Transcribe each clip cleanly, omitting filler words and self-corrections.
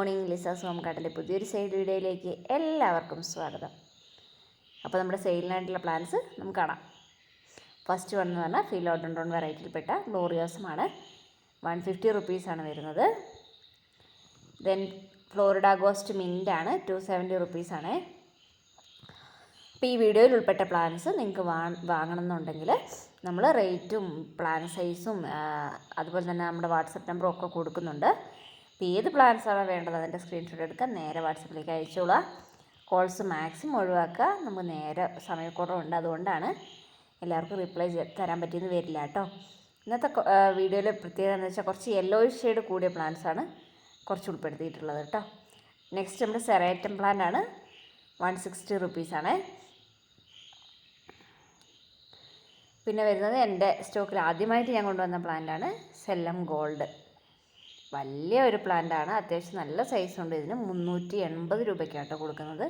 Morning. Liza's home ഗാർഡൻ്റെ പുതിയൊരു sale വീഡിയോയിലേക്ക് എല്ലാവർക്കും സ്വാഗതം. അപ്പോൾ നമ്മുടെ സെയിലിനായിട്ടുള്ള പ്ലാൻസ് നമുക്ക് കാണാം. ഫസ്റ്റ് വൺ എന്ന് പറഞ്ഞാൽ ഫിലോഡൻഡ്രോൺ വെറൈറ്റിയിൽപ്പെട്ട ഗ്ലോറിയോസമാണ്. 150 റുപ്പീസാണ് വരുന്നത്. ദെൻ ഫ്ലോറിഡ ഗോസ്റ്റ് മിൻ്റാണ്, 270 റുപ്പീസാണ്. അപ്പോൾ ഈ വീഡിയോയിൽ ഉൾപ്പെട്ട പ്ലാൻസ് നിങ്ങൾക്ക് വാങ്ങണമെന്നുണ്ടെങ്കിൽ നമ്മൾ റേറ്റും പ്ലാൻ സൈസും അതുപോലെ തന്നെ നമ്മുടെ വാട്സപ്പ് നമ്പറും ഒക്കെ കൊടുക്കുന്നുണ്ട്. അപ്പോൾ ഏത് പ്ലാൻസാണോ വേണ്ടത് അതിൻ്റെ സ്ക്രീൻഷോട്ട് എടുക്കുക, നേരെ വാട്സപ്പിലേക്ക് അയച്ചോളുക. കോൾസ് മാക്സിമം ഒഴിവാക്കുക. നമുക്ക് നേരെ സമയക്കുറവുണ്ട്, അതുകൊണ്ടാണ് എല്ലാവർക്കും റിപ്ലൈ തരാൻ പറ്റിയെന്ന് വരില്ല കേട്ടോ. ഇന്നത്തെ വീഡിയോയിൽ പ്രത്യേകത എന്ന് വെച്ചാൽ കുറച്ച് യെല്ലോ ഷെയ്ഡ് കൂടിയ പ്ലാന്റ്സാണ് കുറച്ച് ഉൾപ്പെടുത്തിയിട്ടുള്ളത് കേട്ടോ. നെക്സ്റ്റ് നമ്മുടെ സെറേറ്റം പ്ലാന്റ് ആണ്, 160 റുപ്പീസാണ്. പിന്നെ വരുന്നത് എൻ്റെ സ്റ്റോക്കിൽ ആദ്യമായിട്ട് ഞാൻ കൊണ്ടുവന്ന പ്ലാന്റാണ് സെല്ലം ഗോൾഡ്. വലിയ ഒരു പ്ലാന്റാണ്, അത്യാവശ്യം നല്ല സൈസുണ്ട്. ഇതിന് 380 രൂപയ്ക്കാണ് കേട്ടോ കൊടുക്കുന്നത്.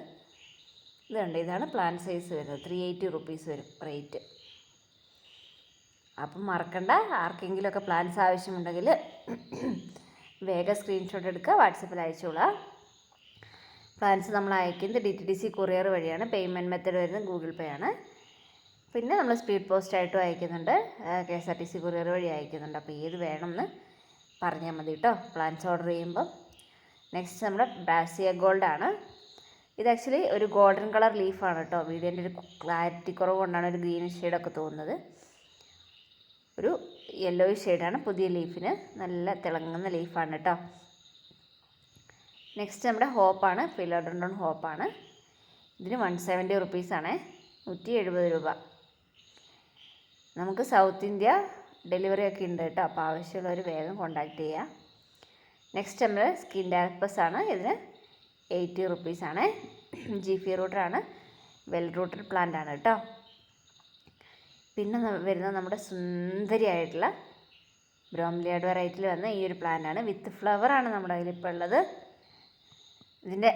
ഇതുണ്ട്, ഇതാണ് പ്ലാന്റ് സൈസ് വരുന്നത്. 380 റുപ്പീസ് വരും റേറ്റ്. അപ്പം മറക്കണ്ട, ആർക്കെങ്കിലുമൊക്കെ പ്ലാൻസ് ആവശ്യമുണ്ടെങ്കിൽ വേഗം സ്ക്രീൻഷോട്ട് എടുക്കുക, വാട്സപ്പിൽ അയച്ചോളാം. പ്ലാൻസ് നമ്മൾ അയക്കുന്നത് DTDC കൊറിയർ വഴിയാണ്. പേയ്മെൻറ്റ് മെത്തേഡ് വരുന്നത് ഗൂഗിൾ പേ ആണ്. പിന്നെ നമ്മൾ സ്പീഡ് പോസ്റ്റായിട്ടും അയക്കുന്നുണ്ട്, KSRTC കൊറിയർ വഴി അയക്കുന്നുണ്ട്. അപ്പോൾ ഏത് വേണമെന്ന് പറഞ്ഞാൽ മതി കേട്ടോ പ്ലാൻസ് ഓർഡർ ചെയ്യുമ്പം. നെക്സ്റ്റ് നമ്മുടെ ബ്രാസിയ ഗോൾഡാണ്. ഇത് ആക്ച്വലി ഒരു ഗോൾഡൻ കളർ ലീഫാണ് കേട്ടോ. വീഡിയോൻ്റെ ഒരു ക്ലാരിറ്റി കുറവ് കൊണ്ടാണ് ഒരു ഗ്രീൻ ഷെയ്ഡൊക്കെ തോന്നുന്നത്. ഒരു യെല്ലോ ഷെയ്ഡാണ് പുതിയ ലീഫിന്, നല്ല തിളങ്ങുന്ന ലീഫാണ് കേട്ടോ. നെക്സ്റ്റ് നമ്മുടെ ഹോപ്പാണ്, ഫിലോഡൻഡ്രോൺ ഹോപ്പാണ്. ഇതിന് 170 റുപ്പീസാണ്, 170 രൂപ. നമുക്ക് സൗത്ത് ഇന്ത്യ ഡെലിവറി ഒക്കെ ഉണ്ട് കേട്ടോ. അപ്പോൾ ആവശ്യമുള്ളവർ വേഗം കോൺടാക്റ്റ് ചെയ്യുക. നെക്സ്റ്റ് നമ്മൾ സ്കിൻ ഡാർപ്പസ് ആണ്. ഇതിന് 80 റുപ്പീസാണ്. ജിഫി റൂട്ടറാണ്, വെൽ റൂട്ടഡ് പ്ലാന്റ് ആണ് കേട്ടോ. പിന്നെ വരുന്നത് നമ്മുടെ സുന്ദരിയായിട്ടുള്ള ബ്രോംലിയാഡ് വെറൈറ്റിയിൽ വന്ന ഈ ഒരു പ്ലാന്റ് ആണ്. വിത്ത് ഫ്ലവറാണ് നമ്മുടെ കയ്യിൽ ഇപ്പോൾ ഉള്ളത്. ഇതിൻ്റെ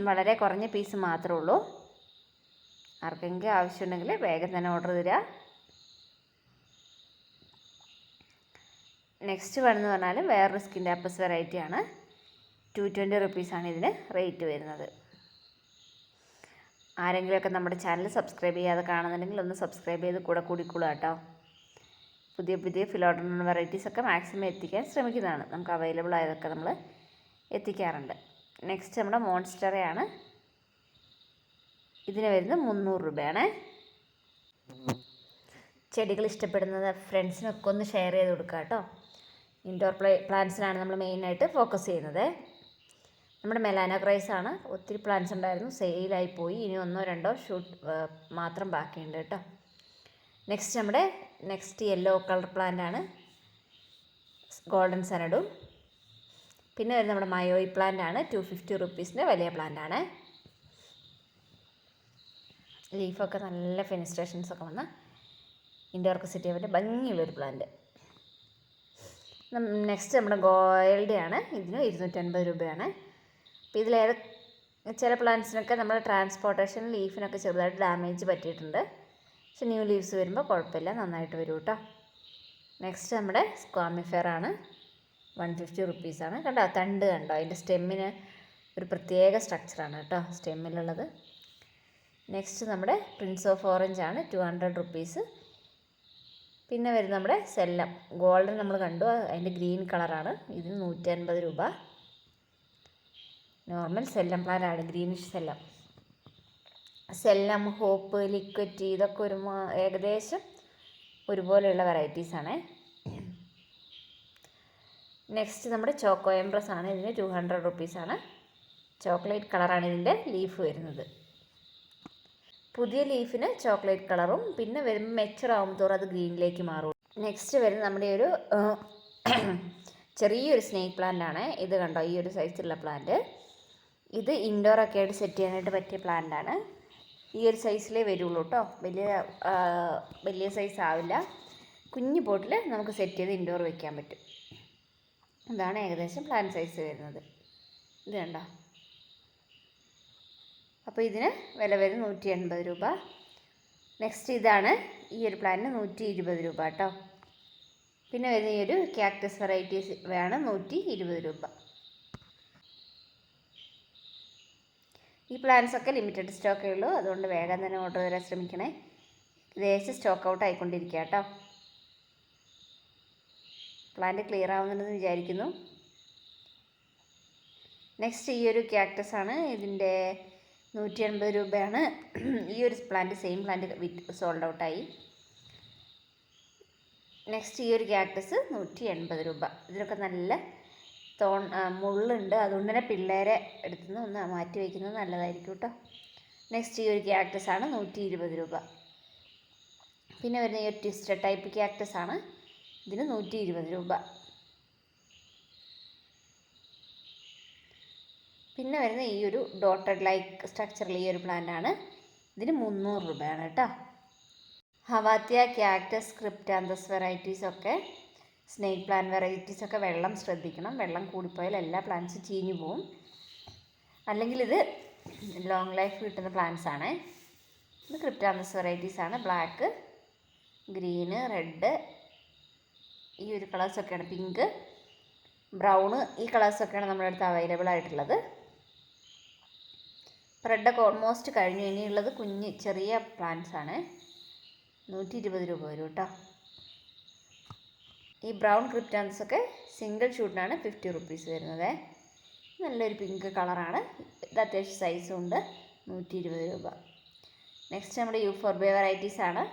വളരെ കുറഞ്ഞ പീസ് മാത്രമേ ഉള്ളൂ. ആർക്കെങ്കിലും ആവശ്യമുണ്ടെങ്കിൽ വേഗം തന്നെ ഓർഡർ തരിക. നെക്സ്റ്റ് വേണമെന്ന് പറഞ്ഞാലും വേറൊരു സ്കിൻ ഡാർപ്പസ് വെറൈറ്റിയാണ്. 220 റുപ്പീസാണ് ഇതിന് റേറ്റ് വരുന്നത്. ആരെങ്കിലുമൊക്കെ നമ്മുടെ ചാനൽ സബ്സ്ക്രൈബ് ചെയ്യാതെ കാണുന്നുണ്ടെങ്കിൽ ഒന്ന് സബ്സ്ക്രൈബ് ചെയ്ത് കൂടെ കൂടിക്കൊള്ളുക കേട്ടോ. പുതിയ പുതിയ ഫിലോഡൻഡ്രോൺ വെറൈറ്റീസൊക്കെ മാക്സിമം എത്തിക്കാൻ ശ്രമിക്കുന്നതാണ്. നമുക്ക് അവൈലബിൾ ആയതൊക്കെ നമ്മൾ എത്തിക്കാറുണ്ട്. നെക്സ്റ്റ് നമ്മുടെ മോൺസ്റ്ററയാണ്. ഇതിന് വരുന്നത് 300 രൂപയാണ്. ചെടികൾ ഇഷ്ടപ്പെടുന്നത് ഫ്രണ്ട്സിനൊക്കെ ഒന്ന് ഷെയർ ചെയ്ത് കൊടുക്കുക കേട്ടോ. ഇൻഡോർ പ്ലാന്റ്സിനാണ് നമ്മൾ മെയിനായിട്ട് ഫോക്കസ് ചെയ്യുന്നത്. നമ്മുടെ മെലാനോ ക്രൈസ് ആണ്. ഒത്തിരി പ്ലാന്റ്സ് ഉണ്ടായിരുന്നു, സെയിലായി പോയി. ഇനി 1-2 ഷൂട്ട് മാത്രം ബാക്കിയുണ്ട് കേട്ടോ. നെക്സ്റ്റ് നമ്മുടെ യെല്ലോ കളർ പ്ലാന്റ് ആണ്, ഗോൾഡൻ സനഡു. പിന്നെ വരുന്നത് നമ്മുടെ മയോയി പ്ലാന്റ് ആണ്, 250 റുപ്പീസിൻ്റെ വലിയ പ്ലാന്റ് ആണ്. ലീഫൊക്കെ നല്ല ഫെനിസ്ട്രേഷൻസൊക്കെ വന്ന ഇൻഡോർക്ക് സെറ്റ് ചെയ്യാൻ പറ്റിയ ഭംഗിയുള്ളൊരു പ്ലാന്റ്. നെക്സ്റ്റ് നമ്മുടെ ഗോൾഡ് ആണ്. ഇതിന് 250 രൂപയാണ്. അപ്പോൾ ഇതിലേറെ ചില പ്ലാന്റ്സിനൊക്കെ നമ്മുടെ ട്രാൻസ്പോർട്ടേഷൻ ലീഫിനൊക്കെ ചെറുതായിട്ട് ഡാമേജ് പറ്റിയിട്ടുണ്ട്. പക്ഷെ ന്യൂ ലീവ്സ് വരുമ്പോൾ കുഴപ്പമില്ല, നന്നായിട്ട് വരും കേട്ടോ. നെക്സ്റ്റ് നമ്മുടെ സ്ക്വാമിഫെയർ ആണ്, 150 റുപ്പീസാണ്. കണ്ടോ തണ്ട് കണ്ടോ, അതിൻ്റെ സ്റ്റെമ്മിന് ഒരു പ്രത്യേക സ്ട്രക്ചറാണ് കേട്ടോ സ്റ്റെമ്മിലുള്ളത്. നെക്സ്റ്റ് നമ്മുടെ പ്രിൻസ് ഓഫ് ഓറഞ്ച് ആണ്, 200 റുപ്പീസ്. പിന്നെ വരുന്നത് നമ്മുടെ സെല്ലം ഗോൾഡൻ നമ്മൾ കണ്ടു, അതിൻ്റെ ഗ്രീൻ കളറാണ്. ഇതിന് 150 രൂപ. നോർമൽ സെല്ലം പ്ലാന്റ് ആണ്, ഗ്രീനിഷ് സെല്ലം, ഹോപ്പ്, ലിക്വിറ്റ് ഇതൊക്കെ ഏകദേശം ഒരുപോലെയുള്ള വെറൈറ്റീസാണ്. നെക്സ്റ്റ് നമ്മുടെ ചോക്കോ എംപ്രസ് ആണ്. ഇതിന് 200 റുപ്പീസാണ്. ചോക്ലേറ്റ് കളറാണ് ഇതിൻ്റെ ലീഫ് വരുന്നത്. പുതിയ ലീഫിന് ചോക്ലേറ്റ് കളറും പിന്നെ വരുമ്പോൾ മെച്ചറാകും തോറും അത് ഗ്രീനിലേക്ക് മാറും. നെക്സ്റ്റ് വരുന്നത് നമ്മുടെ ഒരു ചെറിയൊരു സ്നേക്ക് പ്ലാന്റ് ആണ്. ഇത് കണ്ടോ, ഈ ഒരു സൈസിലുള്ള പ്ലാന്റ്. ഇത് ഇൻഡോറൊക്കെ ആയിട്ട് സെറ്റ് ചെയ്യാനായിട്ട് പറ്റിയ പ്ലാന്റ് ആണ്. ഈ ഒരു സൈസിലേ വരുള്ളൂ കേട്ടോ, വലിയ സൈസ് ആവില്ല. കുഞ്ഞു പോട്ടിൽ നമുക്ക് സെറ്റ് ചെയ്ത് ഇൻഡോർ വയ്ക്കാൻ പറ്റും. ഇതാണ് ഏകദേശം പ്ലാന്റ് സൈസ് വരുന്നത്. ഇത് കണ്ടോ. അപ്പോൾ ഇതിന് വില വരും 180 രൂപ. നെക്സ്റ്റ് ഇതാണ്, ഈ ഒരു പ്ലാന്റിന് 120 രൂപ കേട്ടോ. പിന്നെ വരുന്ന ഈ ഒരു ക്യാക്ടസ് വെറൈറ്റീസ് വേണം 120 രൂപ. ഈ പ്ലാൻസ് ഒക്കെ ലിമിറ്റഡ് സ്റ്റോക്കേ ഉള്ളൂ, അതുകൊണ്ട് വേഗം തന്നെ ഓർഡർ തരാൻ ശ്രമിക്കണേ. ദേശം സ്റ്റോക്ക് ഔട്ട് ആയിക്കൊണ്ടിരിക്കുക കേട്ടോ. പ്ലാന്റ് ക്ലിയർ ആവുന്നുണ്ടെന്ന് വിചാരിക്കുന്നു. നെക്സ്റ്റ് ഈ ഒരു ക്യാക്ടസ് ആണ്. ഇതിൻ്റെ 180 രൂപയാണ്. ഈ ഒരു പ്ലാന്റ് സെയിം പ്ലാന്റ് സോൾഡ് ഔട്ടായി. നെക്സ്റ്റ് ഈ ഒരു ക്യാക്ടസ് 180 രൂപ. ഇതിനൊക്കെ നല്ല മുള്ളുണ്ട്, അതുകൊണ്ട് തന്നെ പിള്ളേരെ എടുത്തുനിന്ന് ഒന്ന് മാറ്റി വയ്ക്കുന്നത് നല്ലതായിരിക്കും കേട്ടോ. നെക്സ്റ്റ് ഈ ഒരു ക്യാക്ടസ് ആണ് 120 രൂപ. പിന്നെ വരുന്ന ഈ ഒരു ട്വിസ്റ്റഡ് ടൈപ്പ് ക്യാക്ടസ് ആണ്. ഇതിന് 120 രൂപ. പിന്നെ വരുന്ന ഈ ഒരു ഡോട്ടഡ് ലൈക്ക് സ്ട്രക്ചറിൽ ഈ ഒരു പ്ലാന്റ് ആണ്. ഇതിന് 300 രൂപയാണ് കേട്ടോ. ഹവാത്തിയ, ക്യാക്ടസ്, ക്രിപ്റ്റാന്തസ് വെറൈറ്റീസൊക്കെ, സ്നേക്ക് പ്ലാന്റ് വെറൈറ്റീസൊക്കെ വെള്ളം ശ്രദ്ധിക്കണം. വെള്ളം കൂടിപ്പോയാൽ എല്ലാ പ്ലാന്റ്സും ചീഞ്ഞു പോവും. അല്ലെങ്കിൽ ഇത് ലോങ് ലൈഫ് കിട്ടുന്ന പ്ലാന്റ്സ് ആണ്. ഇത് ക്രിപ്റ്റാന്തസ് വെറൈറ്റീസാണ്. ബ്ലാക്ക്, ഗ്രീന്, റെഡ്, ഈ ഒരു കളേഴ്സൊക്കെയാണ്. പിങ്ക്, ബ്രൗണ്, ഈ കളേഴ്സൊക്കെയാണ് നമ്മുടെ അടുത്ത് അവൈലബിൾ ആയിട്ടുള്ളത്. റെഡൊക്കെ ഓൾമോസ്റ്റ് കഴിഞ്ഞു. ഇനിയുള്ളത് കുഞ്ഞ് ചെറിയ പ്ലാന്റ്സ് ആണ്. 120 രൂപ വരും കേട്ടോ. ഈ ബ്രൗൺ ക്രിപ്റ്റാൻസൊക്കെ സിംഗിൾ ഷൂട്ടിനാണ് 50 റുപ്പീസ് വരുന്നത്. നല്ലൊരു പിങ്ക് കളറാണ്. ഇത് അത്യാവശ്യം സൈസും ഉണ്ട്. 120 രൂപ. നെക്സ്റ്റ് നമ്മുടെ യൂഫോർബിയ വെറൈറ്റീസ് ആണ്.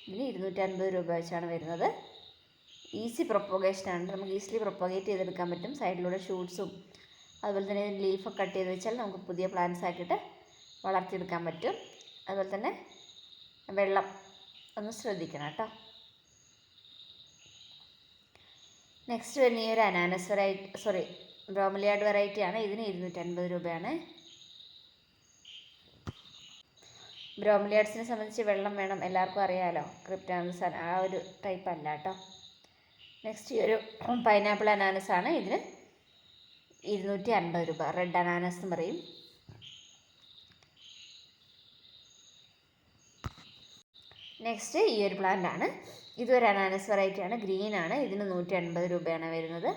ഇതിന് 250 രൂപ വെച്ചാണ് വരുന്നത്. ഈസി പ്രൊപ്പഗേഷനാണ്. നമുക്ക് ഈസിലി പ്രൊപ്പഗേറ്റ് ചെയ്തെടുക്കാൻ പറ്റും. സൈഡിലൂടെ ഷൂട്ട്സും അതുപോലെ തന്നെ ലീഫൊക്കെ കട്ട് ചെയ്ത് വെച്ചാൽ നമുക്ക് പുതിയ പ്ലാന്റ്സ് ആക്കിയിട്ട് വളർത്തിയെടുക്കാൻ പറ്റും. അതുപോലെ തന്നെ വെള്ളം ഒന്ന് ശ്രദ്ധിക്കണം കേട്ടോ. നെക്സ്റ്റ് വരുന്ന ഈ ഒരു അനാനസ് ബ്രോമിലിയാഡ് വെറൈറ്റിയാണ്. ഇതിന് 250 രൂപയാണ്. ബ്രോമിലിയാഡ്സിനെ സംബന്ധിച്ച് വെള്ളം വേണം, എല്ലാവർക്കും അറിയാമല്ലോ. ക്രിപ്റ്റാനസ് ആ ഒരു ടൈപ്പ് അല്ല കേട്ടോ. നെക്സ്റ്റ് ഈ ഒരു പൈനാപ്പിൾ അനാനസ് ആണ്. ഇതിന് 250 രൂപ. റെഡ് അനാനസ് എന്ന് പറയും. നെക്സ്റ്റ് ഈ ഒരു പ്ലാന്റ് ആണ്. ഇതൊരു അനാനസ് വെറൈറ്റിയാണ്. ഗ്രീൻ ആണ്. ഇതിന് 180 രൂപയാണ് വരുന്നത്.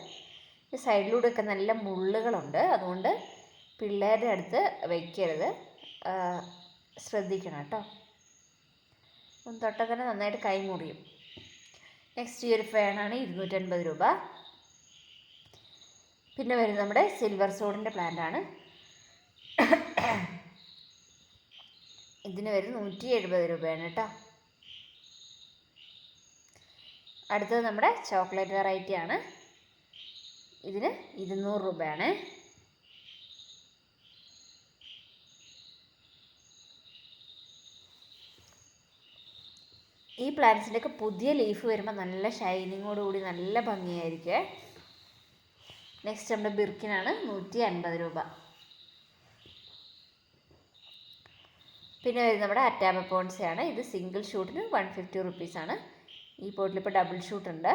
സൈഡിലൂടെയൊക്കെ നല്ല മുള്ളുകളുണ്ട്, അതുകൊണ്ട് പിള്ളേരുടെ അടുത്ത് വയ്ക്കരുത്, ശ്രദ്ധിക്കണം കേട്ടോ. തൊട്ടാൽ തന്നെ നന്നായിട്ട് കൈ മുറിയും. നെക്സ്റ്റ് ഈ ഒരു ഫേണാണ്. 250 രൂപ. പിന്നെ വരുന്നത് നമ്മുടെ സിൽവർ സോഡിൻ്റെ പ്ലാന്റ് ആണ്. ഇതിന് വരുന്നത് 170 രൂപയാണ് കേട്ടോ. അടുത്തത് നമ്മുടെ ചോക്ലേറ്റ് വെറൈറ്റി ആണ്. ഇതിന് 200 രൂപയാണ്. ഈ പ്ലാന്റ്സിൻ്റെയൊക്കെ പുതിയ ലീഫ് വരുമ്പോൾ നല്ല ഷൈനിങ്ങോടുകൂടി നല്ല ഭംഗിയായിരിക്കും. നെക്സ്റ്റ് നമ്മുടെ ബിർക്കിനാണ്. 150 രൂപ. പിന്നെ വരുന്നത് നമ്മുടെ അറ്റാമ പോൺസയാണ്. ഇത് സിംഗിൾ ഷൂട്ടിന് 150 റുപ്പീസാണ്. ഈ പോട്ടിലിപ്പോൾ ഡബിൾ ഷൂട്ട് ഉണ്ട്.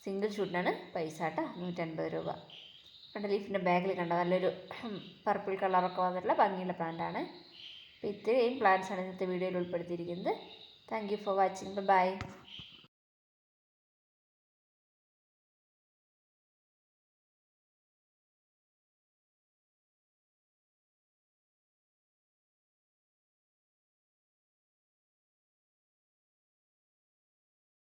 സിംഗിൾ ഷൂട്ടിനാണ് പൈസ കേട്ടോ. 150 രൂപ. കണ്ട ലീഫിൻ്റെ ബാഗിൽ കണ്ട നല്ലൊരു പർപ്പിൾ കളറൊക്കെ വന്നിട്ടുള്ള ഭംഗിയുള്ള പ്ലാന്റാണ്. അപ്പോൾ ഇത്രയും പ്ലാന്റ്സാണ് ഇന്നത്തെ വീഡിയോയിൽ ഉൾപ്പെടുത്തിയിരിക്കുന്നത്. Thank you for watching. By.